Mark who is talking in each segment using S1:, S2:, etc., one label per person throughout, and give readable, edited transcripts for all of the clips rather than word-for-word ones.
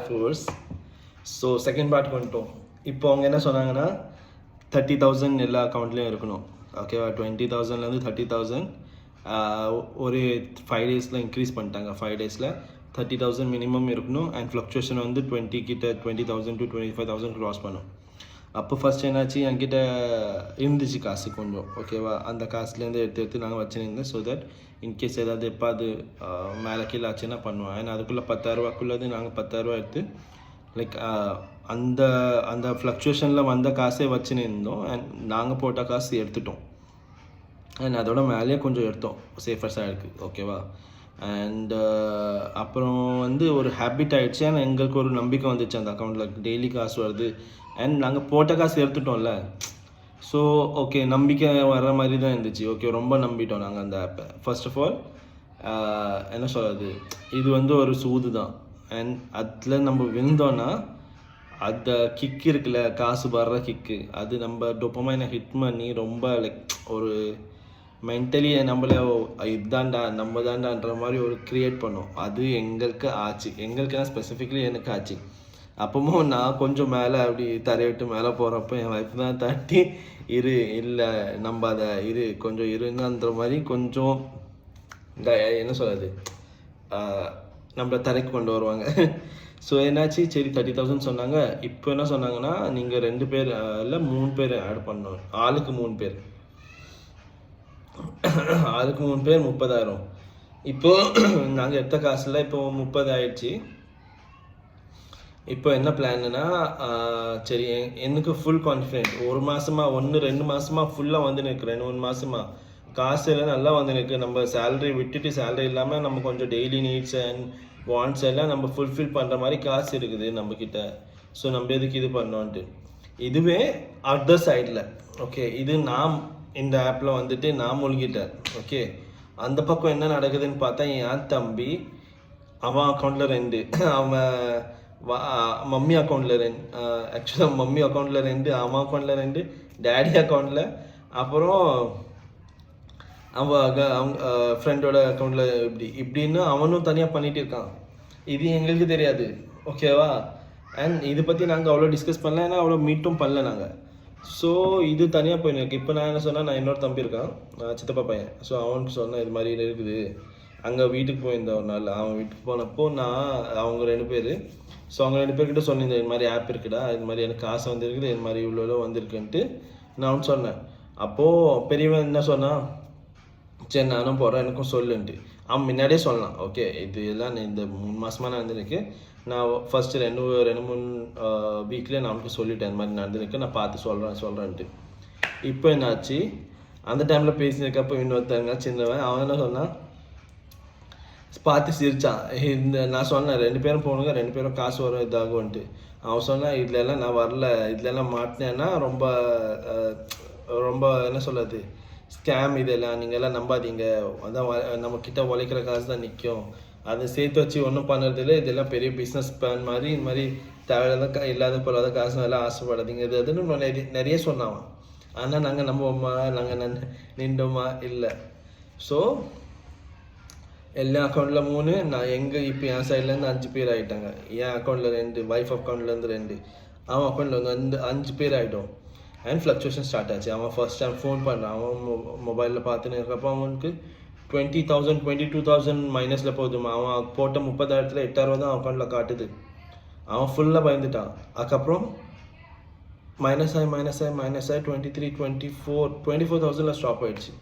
S1: Force. So second part வந்துட்டோம். இப்போ அவங்க என்ன சொன்னாங்கன்னா 30,000 எல்லா அக்கௌண்ட்லேயும் இருக்கணும். ஓகேவா, 20,000லேருந்து 30,000 ஒரு 5 டேஸில் இன்க்ரீஸ் பண்ணிட்டாங்க. 5 டேஸில் 30,000 மினிமம் இருக்கணும். அண்ட் ஃப்ளக்சுவேஷன் வந்து 20,000 to 25,000 க்ராஸ் பண்ணும். அப்போ ஃபஸ்ட் என்னாச்சு, என்கிட்ட இருந்துச்சு காசு கொஞ்சம். ஓகேவா, அந்த காசுலேருந்து எடுத்து நாங்கள் வச்சுருந்தேன். ஸோ தட் இன்கேஸ் ஏதாவது எப்போ அது மேலே கீழே ஆச்சுன்னா பண்ணுவோம். ஏன்னா அதுக்குள்ளே 10,000 நாங்கள் 10,000 எடுத்து லைக் அந்த அந்த ஃப்ளக்சுவேஷனில் வந்த காசே வச்சுருந்தோம். அண்ட் நாங்கள் போட்ட காசு எடுத்துட்டோம். அண்ட் அதோட மேலேயே கொஞ்சம் எடுத்தோம் சேஃபர் சைடுக்கு. ஓகேவா, அண்ட் அப்புறம் வந்து ஒரு ஹேபிட் ஆகிடுச்சு. அண்ட் எங்களுக்கு ஒரு நம்பிக்கை வந்துச்சு அந்த அக்கௌண்ட்டில் டெய்லி காசு வருது. அண்ட் நாங்கள் போட்ட காசு எடுத்துட்டோம்ல. ஸோ ஓகே, நம்பிக்கை வர்ற மாதிரி தான் இருந்துச்சு. ஓகே, ரொம்ப நம்பிட்டோம் நாங்கள் அந்த ஆப்பை. ஃபர்ஸ்ட் ஆஃப் ஆல் என்ன சொல்கிறது, இது வந்து ஒரு சூது தான். அண்ட் அதில் நம்ம விழுந்தோன்னா அந்த கிக்கு இருக்குல்ல, காசு வர்ற கிக்கு, அது நம்ம டொப்பமைனை ஹிட் பண்ணி ரொம்ப லைக் ஒரு மென்டலி நம்மள இதுதான்டா நம்ம தான்டான்ற மாதிரி ஒரு க்ரியேட் பண்ணோம். அது எங்களுக்கு ஆச்சு. எங்களுக்குன்னா ஸ்பெசிஃபிக்லி எனக்கு ஆச்சு. அப்பவும் நான் கொஞ்சம் மேலே அப்படி தரையிட்டு மேலே போகிறப்ப என் வைஃப் தான் தட்டி இல்லை நம்ம அதை கொஞ்சம் இருங்கன்ற மாதிரி கொஞ்சம் இந்த என்ன சொல்கிறது நம்மளை தரைக்கு கொண்டு வருவாங்க. ஸோ என்னாச்சு, சரி 30,000 சொன்னாங்க. இப்போ என்ன சொன்னாங்கன்னா, நீங்கள் 2 பேர் இல்லை 3 பேர் ஆட் பண்ணணும். ஆளுக்கு 3 பேர் 30,000. இப்போது நாங்கள் எடுத்த காசில் இப்போ 30 ஆயிடுச்சு. இப்போ என்ன பிளான்னா, சரி எனக்கு ஃபுல் கான்ஃபிடென்ட். 1 மாதமாக 1-2 மாதமாக ஃபுல்லாக வந்து நிற்கு. 2-3 மாதமாக காசு எல்லாம் நல்லா வந்து நிற்கு. நம்ம சேலரி விட்டுட்டு சேலரி இல்லாமல் நம்ம கொஞ்சம் டெய்லி நீட்ஸ் அண்ட் வாண்ட்ஸ் எல்லாம் நம்ம ஃபுல்ஃபில் பண்ணுற மாதிரி காசு இருக்குது நம்மக்கிட்ட. ஸோ நம்ம எதுக்கு இது பண்ணோன்ட்டு. இதுவே அதர் சைடில் ஓகே, இது நான் இந்த ஆப்பில் வந்துட்டு நான் மூழ்கிட்டேன். ஓகே, அந்த பக்கம் என்ன நடக்குதுன்னு பார்த்தா, என் தம்பி அவன் அக்கௌண்ட்டில் 2, அவன் மம்மி அக்கௌண்ட்டில் 2, ஆக்சுவலாக மம்மி அக்கௌண்ட்டில் 2, அவன் அக்கௌண்ட்டில் 2, டேடி அக்கௌண்ட்டில், அப்புறம் அவங்க ஃப்ரெண்டோட அக்கௌண்ட்டில் இப்படின்னு அவனும் தனியாக பண்ணிகிட்டு இருக்கான். இது எங்களுக்கு தெரியாது. ஓகேவா, அண்ட் இதை பற்றி நாங்கள் அவ்வளோ டிஸ்கஸ் பண்ணல, ஏன்னா அவ்வளோ மீட்டும் பண்ணல நாங்கள். ஸோ இது தனியாக போயிருக்கு. இப்போ நான் என்ன சொன்னால், நான் இன்னொரு தம்பி இருக்கான், சித்தப்பா பையன். ஸோ அவனுக்கு சொன்னேன் இது மாதிரி இருக்குது. அங்கே வீட்டுக்கு போயிருந்தேன் ஒரு நாள். அவன் வீட்டுக்கு போனப்போ நான் அவங்க 2 பேர், ஸோ அவங்க 2 பேர்கிட்ட சொன்னிருந்தேன், இது மாதிரி ஆப் இருக்குடா, இது மாதிரி எனக்கு காசு வந்துருக்குது, இது மாதிரி இவ்வளோ வந்திருக்குன்ட்டு நான் அவன் சொன்னேன். அப்போது பெரியவன் என்ன சொன்னான், சரி நானும் போகிறேன் எனக்கும் சொல்லுன்ட்டு. அவன் முன்னாடியே சொல்லலாம். ஓகே, இது எல்லாம் இந்த 3 மாதமாக நடந்துருக்கு. நான் ஃபஸ்ட்டு 2-3 வீக்லேயே நான் அவனுக்கு சொல்லிட்டேன், இந்த மாதிரி நடந்துருக்கு, நான் பார்த்து சொல்கிறேன்ட்டு. இப்போ என்னாச்சு, அந்த டைமில் பேசியிருக்கப்போ இன்னொருத்தங்க சின்னவன் அவன் என்ன சொன்னான், பார்த்து சிரிச்சான். நான் சொன்னேன் 2 பேரும் போகணுங்க, 2 பேரும் காசு வரும் இதாகும்ன்ட்டு. அவன் சொன்னான், இதுலலாம் நான் வரல, இதுலலாம் மாட்டினேன்னா ரொம்ப ரொம்ப என்ன சொல்கிறது, ஸ்கேம் இதெல்லாம், நீங்கள் எல்லாம் நம்பாதீங்க. அதான் நம்மக்கிட்ட உழைக்கிற காசு தான் நிற்கும், அதை சேர்த்து வச்சு ஒன்றும் பண்ணுறதில்ல, இதெல்லாம் பெரிய பிஸ்னஸ் பிளான் மாதிரி, இந்த மாதிரி தேவையில்லாத இல்லாத போலாத காசு எல்லாம் ஆசைப்படாதீங்க, இது அதுன்னு நிறைய சொன்னான். ஆனால் நாங்கள் நம்புவோமா, நாங்கள் நின்றோமா, இல்லை. ஸோ எல்லா அக்கௌண்ட்டில் 3, நான் எங்கள் இப்போ என் சைட்லேருந்து 5 பேர் ஆகிட்டாங்க. என் அக்கௌண்ட்டில் 2, வைஃப் அக்கௌண்ட்லேருந்து 2, அவன் அக்கௌண்ட்டில் வந்து 5 பேர் ஆகிட்டோம். அண்ட் ஃப்ளக்சுவேஷன் ஸ்டார்ட் ஆச்சு. அவன் ஃபர்ஸ்ட் டைம் ஃபோன் பண்ணான். அவன் மொபைலில் பார்த்துன்னு இருக்கப்போ அவனுக்கு 20,000 22,000 மைனஸில் போகுதுமா. அவன் போட்ட 30,000ல் 8,000 தான் அக்கௌண்ட்டில் காட்டுது. அவன் ஃபுல்லாக பயந்துட்டான். அதுக்கப்புறம் மைனஸ் ஆகி 23, 24, 24,000ல் ஸ்டாப் ஆகிடுச்சு.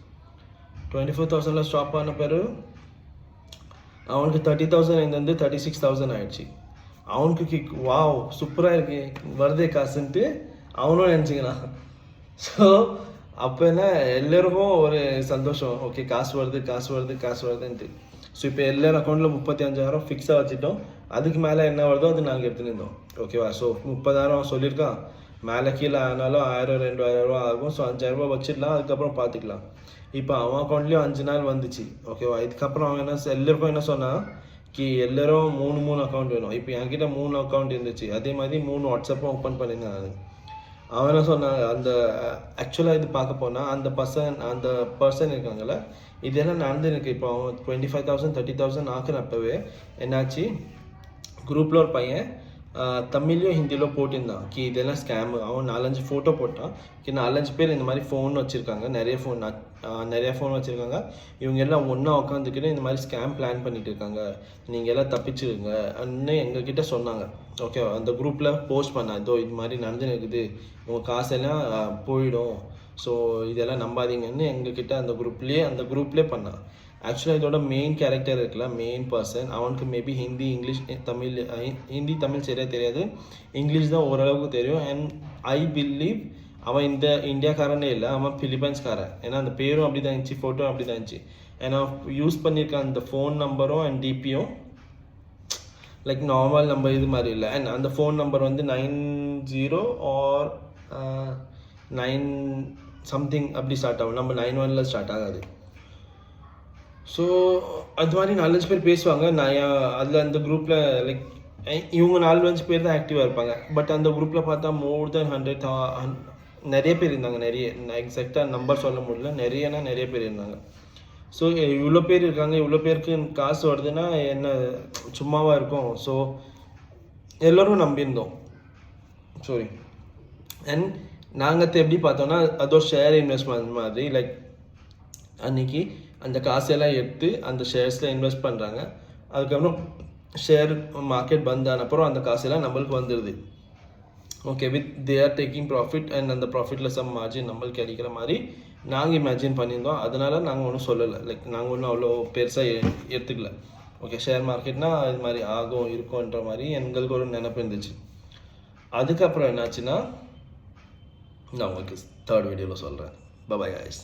S1: 24,000ல் ஸ்டாப் ஆன பிறகு அவனுக்கு 30,000 இருந்து 36,000 ஆகிடுச்சு. அவனுக்கு கிக், வாவ் சூப்பராக இருக்கு வருதே காசுன்ட்டு அவனும் நினச்சிக்கிறான். ஸோ அப்போ என்ன, எல்லோருக்கும் ஒரு சந்தோஷம். ஓகே, காசு வருதுன்ட்டு. ஸோ இப்போ எல்லோரும் அக்கௌண்ட்டில் 35,000 ஃபிக்ஸாக வச்சுட்டோம். அதுக்கு மேலே என்ன வருதோ அது நாங்கள் எடுத்துன்னு இருந்தோம். ஓகேவா, ஸோ 30,000 சொல்லியிருக்கான். மேலே கீழே ஆனாலும் 1,000-2,000 ஆகும். ஸோ 5,000 வச்சிடலாம், அதுக்கப்புறம் பார்த்துக்கலாம். இப்போ அவன் அக்கௌண்ட்லேயும் 5 நாள் வந்துச்சு. ஓகேவா, இதுக்கப்புறம் அவன் எல்லாருக்கும் என்ன சொன்னான், எல்லோரும் 3 அக்கௌண்ட் வேணும். இப்போ என்கிட்ட 3 அக்கௌண்ட் இருந்துச்சு. அதே மாதிரி 3 வாட்ஸ்அப்பும் ஓப்பன் பண்ணியிருந்தேன் நான். அவன் என்ன சொன்னான், அந்த ஆக்சுவலாக இது பார்க்க போனால் அந்த பர்சன் இருக்காங்கல்ல, இதெல்லாம் நடந்து எனக்கு இப்போ அவன் 25,000 30,000 ஆக்குனப்பவே என்னாச்சு, குரூப்பில் ஒரு பையன் தமிழ்லையும் ஹிந்தியிலும் போட்டிருந்தான் கி இதெல்லாம் ஸ்கேமு. அவன் 4-5 ஃபோட்டோ போட்டான். 4-5 பேர் இந்த மாதிரி ஃபோன் வச்சுருக்காங்க, நிறைய ஃபோன் வச்சுருக்காங்க. இவங்க எல்லாம் ஒன்றா உட்காந்துக்கிட்டு இந்த மாதிரி ஸ்கேம் பிளான் பண்ணிட்டு இருக்காங்க, நீங்கள் எல்லாம் தப்பிச்சுருங்க அன்னு எங்ககிட்ட சொன்னாங்க. ஓகே, அந்த குரூப்பில் போஸ்ட் பண்ணேன், இதோ இது மாதிரி நடந்துன்னு இருக்குது, உங்கள் காசெல்லாம் போயிடும், ஸோ இதெல்லாம் நம்பாதீங்கன்னு எங்ககிட்ட அந்த குரூப்லேயே பண்ணான். ஆக்சுவலாக இதோட மெயின் கேரக்டர் இருக்குல்ல, மெயின் பர்சன், அவனுக்கு மேபி ஹிந்தி இங்கிலீஷ் தமிழ் சரியாக தெரியாது, இங்கிலீஷ் தான் ஓரளவுக்கு தெரியும். அண்ட் ஐ பிலீவ் அவன் இந்த இந்தியாக்காரனே இல்லை, அவன் பிலிப்பைன்ஸ்காரன். ஏன்னா அந்த பேரும் அப்படி தான் இருந்துச்சு, ஃபோட்டோ அப்படி தான் இருந்துச்சு. ஏன்னா யூஸ் பண்ணியிருக்கான் அந்த ஃபோன் நம்பரும் அண்ட் டிபியும் லைக் நார்மல் நம்பர் இது மாதிரி இல்லை. அண்ட் அந்த ஃபோன் நம்பர் வந்து 90 ஆர் 9 சம்திங் அப்படி ஸ்டார்ட் ஆகும், நம்ம 91 ஸ்டார்ட் ஆகாது. ஸோ அது மாதிரி 4-5 பேர் பேசுவாங்க. நான் அதில் அந்த குரூப்பில் லைக் இவங்க 4-5 பேர் தான் ஆக்டிவாக இருப்பாங்க. பட் அந்த குரூப்பில் பார்த்தா மோர் தென் 100 நிறைய பேர் இருந்தாங்க. நான் எக்ஸாக்டாக நம்பர் சொல்ல முடியல, நிறைய பேர் இருந்தாங்க. ஸோ இவ்வளோ பேர் இருக்காங்க, இவ்வளோ பேருக்கு காசு வருதுன்னா என்ன சும்மாவாக இருக்கும். ஸோ எல்லோரும் நம்பியிருந்தோம். சாரி. அண்ட் நாங்கள் எப்படி பார்த்தோன்னா அதோ ஷேர் இன்வெஸ்ட்மெண்ட் மாதிரி, லைக் அன்றைக்கி அந்த காசெல்லாம் எடுத்து அந்த ஷேர்ஸில் இன்வெஸ்ட் பண்ணுறாங்க. அதுக்கப்புறம் ஷேர் மார்க்கெட் பந்த் ஆனப்புறம் அந்த காசெல்லாம் நம்மளுக்கு வந்துடுது. Okay, they are taking profit and அந்த ப்ராஃபிட்டில் சம் மார்ஜின் நம்மளுக்கு கிடைக்கிற மாதிரி நாங்கள் இமேஜின் பண்ணியிருந்தோம். அதனால நாங்கள் ஒன்றும் சொல்லலை, லைக் நாங்கள் ஒன்றும் அவ்வளோ பெருசாக எடுத்துக்கல. ஓகே, ஷேர் மார்க்கெட்னால் இது மாதிரி இருக்கும்ன்ற மாதிரி எங்களுக்கு ஒரு நினைப்பு இருந்துச்சு. அதுக்கப்புறம் என்னாச்சுன்னா நான் உங்களுக்கு 3rd வீடியோவில் சொல்கிறேன். By guys.